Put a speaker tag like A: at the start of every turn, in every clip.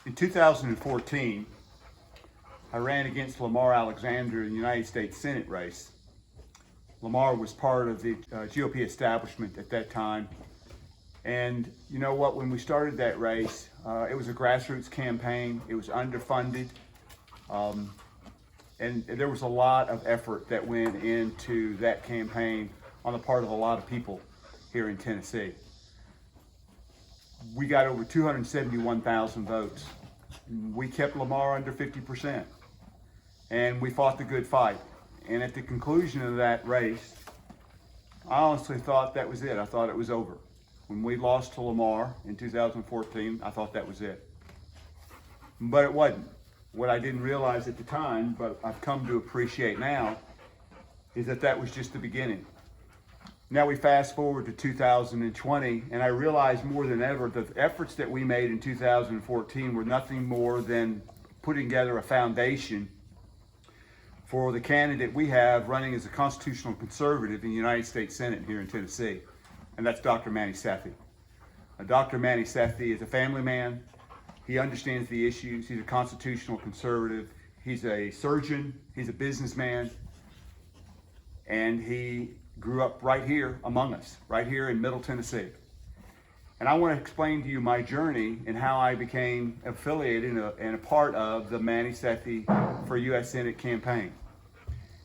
A: In 2014, I ran against Lamar Alexander in the United States Senate race. Lamar was part of the GOP establishment at that time. And you know what, when we started that race, it was a grassroots campaign. It was underfunded. And there was a lot of effort that went into that campaign on the part of a lot of people here in Tennessee. We got over 271,000 votes. We kept Lamar under 50%. And we fought the good fight. And at the conclusion of that race, I honestly thought that was it. I thought it was over. When we lost to Lamar in 2014, I thought that was it. But it wasn't. What I didn't realize at the time, but I've come to appreciate now, is that that was just the beginning. Now we fast forward to 2020, and I realize more than ever the efforts that we made in 2014 were nothing more than putting together a foundation for the candidate we have running as a constitutional conservative in the United States Senate here in Tennessee, and that's Dr. Manny Sethi. Dr. Manny Sethi is a family man. He understands the issues. He's a constitutional conservative. He's a surgeon. He's a businessman. And he grew up right here among us, right here in Middle Tennessee. And I want to explain to you my journey and how I became affiliated and a part of the Manny Sethi for U.S. Senate campaign.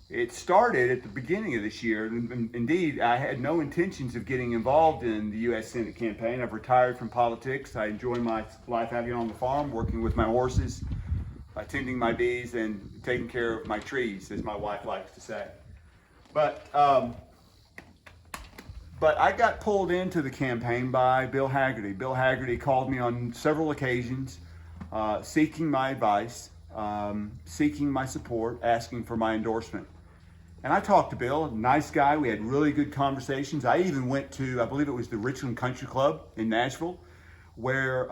A: It started at the beginning of this year. Indeed, I had no intentions of getting involved in the U.S. Senate campaign. I've retired from politics. I enjoy my life out here on the farm, working with my horses, tending my bees, and taking care of my trees, as my wife likes to say. But I got pulled into the campaign by Bill Hagerty. Bill Hagerty called me on several occasions, seeking my advice, seeking my support, asking for my endorsement. And I talked to Bill, nice guy. We had really good conversations. I even went to, I believe it was the Richland Country Club in Nashville, where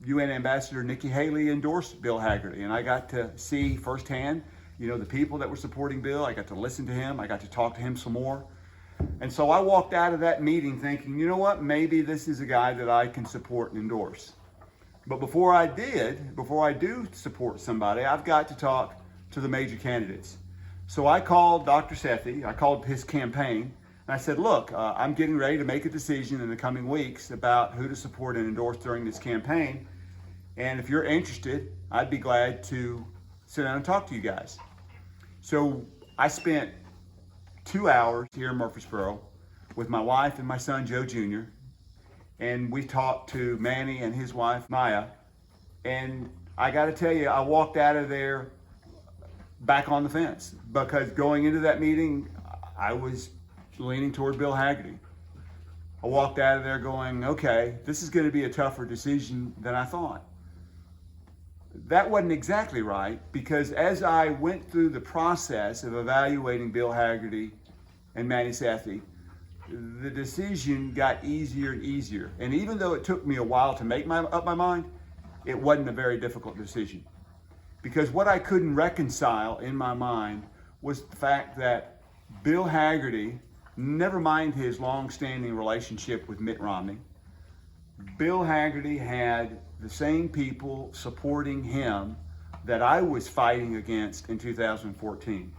A: UN Ambassador Nikki Haley endorsed Bill Hagerty. And I got to see firsthand, the people that were supporting Bill. I got to listen to him. I got to talk to him some more. And so I walked out of that meeting thinking, you know what, maybe this is a guy that I can support and endorse. But before I do support somebody, I've got to talk to the major candidates. So I called Dr. Sethi, I called his campaign, and I said, look, I'm getting ready to make a decision in the coming weeks about who to support and endorse during this campaign. And if you're interested, I'd be glad to sit down and talk to you guys. So I spent 2 hours here in Murfreesboro with my wife and my son, Joe Jr., and we talked to Manny and his wife, Maya. And I got to tell you, I walked out of there back on the fence, because going into that meeting, I was leaning toward Bill Hagerty. I walked out of there going, okay, this is going to be a tougher decision than I thought. That wasn't exactly right, because as I went through the process of evaluating Bill Hagerty and Manny Sethi, the decision got easier and easier. And even though it took me a while to make up my mind, it wasn't a very difficult decision. Because what I couldn't reconcile in my mind was the fact that Bill Hagerty, never mind his long-standing relationship with Mitt Romney, Bill Hagerty had the same people supporting him that I was fighting against in 2014.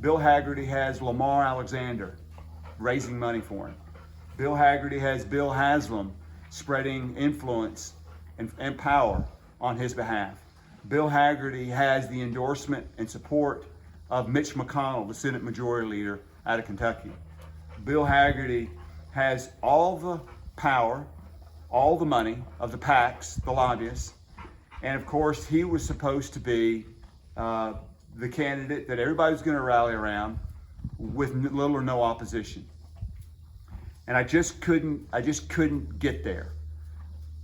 A: Bill Hagerty has Lamar Alexander raising money for him. Bill Hagerty has Bill Haslam spreading influence and power on his behalf. Bill Hagerty has the endorsement and support of Mitch McConnell, the Senate Majority Leader out of Kentucky. Bill Hagerty has all the power, all the money of the PACs, the lobbyists, and of course he was supposed to be the candidate that everybody was going to rally around with little or no opposition. And I just couldn't get there.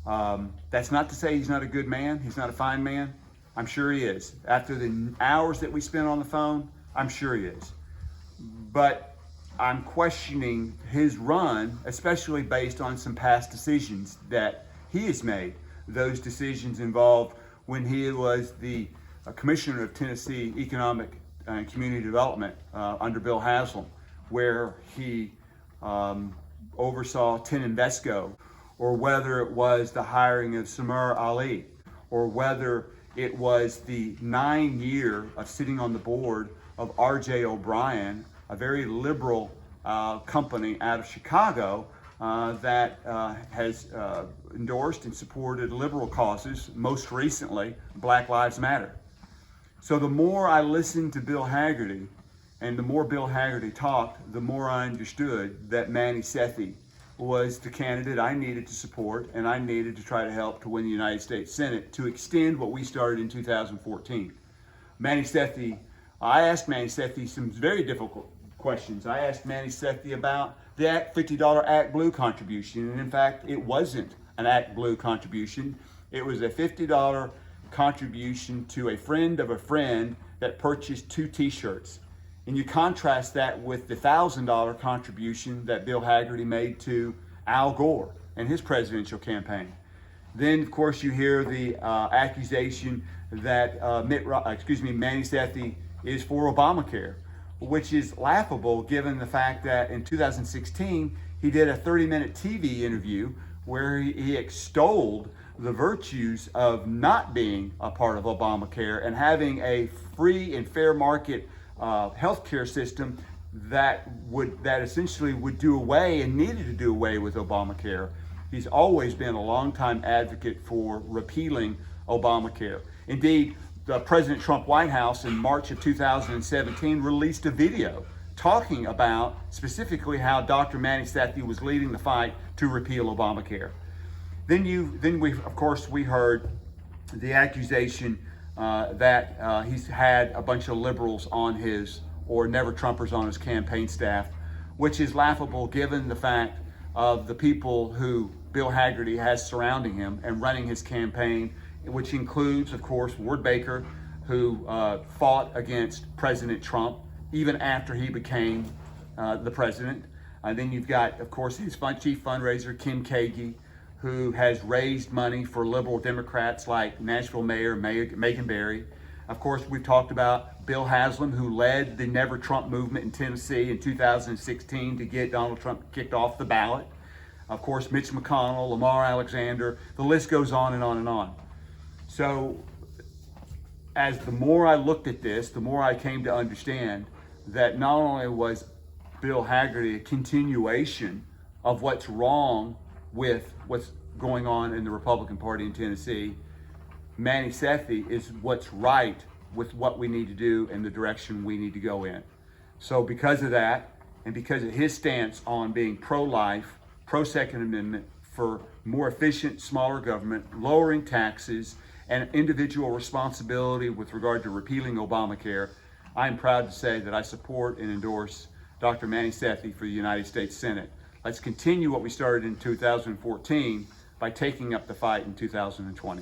A: That's not to say he's not a good man, he's not a fine man. I'm sure he is. After the hours that we spent on the phone, I'm sure he is. But I'm questioning his run, especially based on some past decisions that he has made. Those decisions involved when he was the Commissioner of Tennessee Economic and Community Development under Bill Haslam, where he oversaw 10 Invesco, or whether it was the hiring of Samir Ali, or whether it was the 9 year of sitting on the board of R.J. O'Brien, a very liberal company out of Chicago that has endorsed and supported liberal causes, most recently Black Lives Matter. So the more I listened to Bill Hagerty and the more Bill Hagerty talked, the more I understood that Manny Sethi was the candidate I needed to support, and I needed to try to help to win the United States Senate to extend what we started in 2014. Manny Sethi, I asked Manny Sethi some very difficult questions. I asked Manny Sethi about the $50 Act Blue contribution, and in fact, it wasn't an Act Blue contribution. It was a $50 contribution to a friend of a friend that purchased 2 t-shirts. And you contrast that with the $1,000 contribution that Bill Hagerty made to Al Gore and his presidential campaign. Then, of course, you hear the accusation that Manny Sethi is for Obamacare, which is laughable given the fact that in 2016 he did a 30-minute TV interview where he extolled the virtues of not being a part of Obamacare and having a free and fair market healthcare system that essentially would do away and needed to do away with Obamacare. He's always been a longtime advocate for repealing Obamacare. Indeed, the President Trump White House in March of 2017 released a video talking about specifically how Dr. Manny Sethi was leading the fight to repeal Obamacare. Then we heard the accusation that he's had a bunch of liberals on his, or never Trumpers on his campaign staff, which is laughable given the fact of the people who Bill Hagerty has surrounding him and running his campaign, which includes, of course, Ward Baker, who fought against President Trump even after he became the president. And then you've got, of course, his chief fundraiser, Kim Kagi, who has raised money for liberal Democrats like Nashville Mayor Megan Barry. Of course, we've talked about Bill Haslam, who led the Never Trump movement in Tennessee in 2016 to get Donald Trump kicked off the ballot. Of course, Mitch McConnell, Lamar Alexander, the list goes on and on and on. So as the more I looked at this, the more I came to understand that not only was Bill Hagerty a continuation of what's wrong with what's going on in the Republican Party in Tennessee, Manny Sethi is what's right with what we need to do and the direction we need to go in. So because of that, and because of his stance on being pro-life, pro-Second Amendment, for more efficient, smaller government, lowering taxes, and individual responsibility with regard to repealing Obamacare, I am proud to say that I support and endorse Dr. Manny Sethi for the United States Senate. Let's continue what we started in 2014 by taking up the fight in 2020.